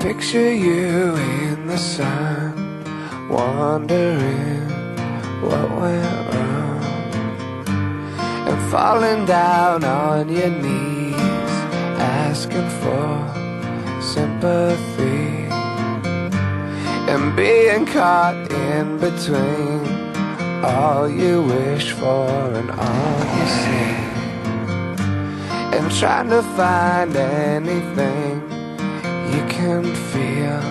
picture you in the sun, wondering what went wrong, and falling down on your knees, asking for sympathy, and being caught in between all you wish for and all you see, and trying to find anything you can feel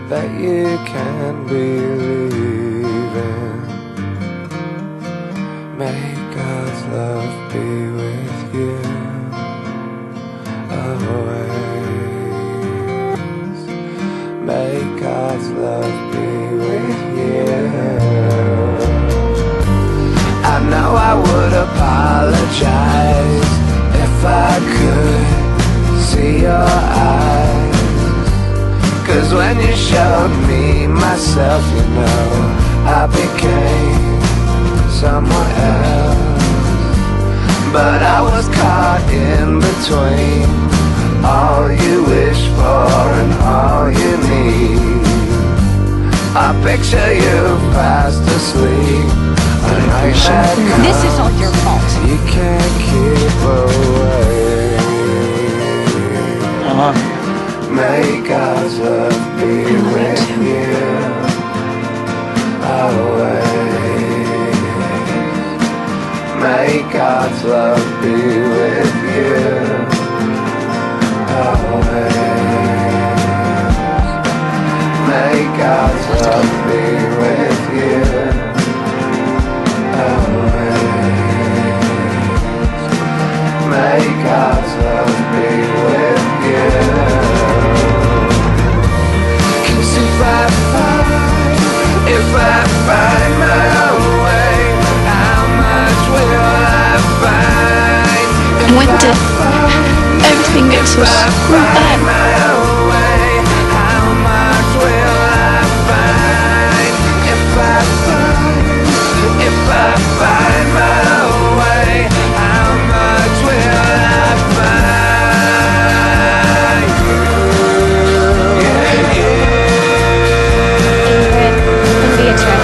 that you can believe in. May God's love be with you always. May God's love be with you. I know I would apologize if I could see your eyes, 'cause when you showed me myself, you know, I became someone else. But I was caught in between all you wish for and all you need. I picture you fast asleep. This is all your fault. You can't keep away. May God's love be with you always. May God's love be with you always. May God's love be with you always. May God's love be with you. If I find my own way, how much will I find? When did everything get so bad? My own way, how much will I find? If I find my own way, how much will I find?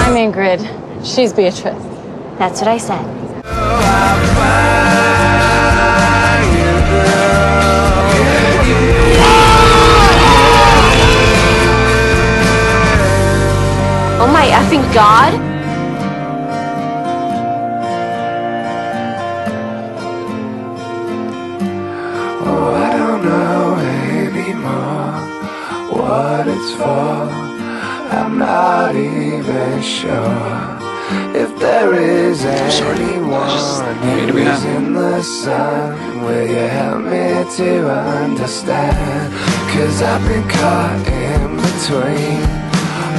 I'm Ingrid. She's Beatrice. That's what I said. Oh my effing God! Oh, I don't know anymore what it's for. I'm not even sure if there is anyone who's in the sun. Will you help me to understand? 'Cause I've been caught in between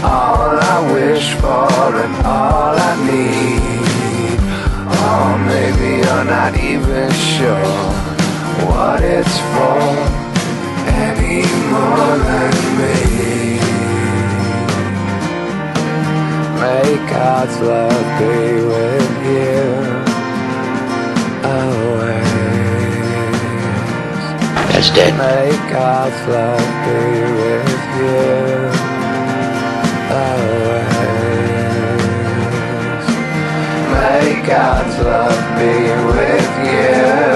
all I wish for and all I need. Oh, maybe you're not even sure what it's for any more than me. May God's love be with you always. That's dead. May God's love be with you always. May God's love be with you.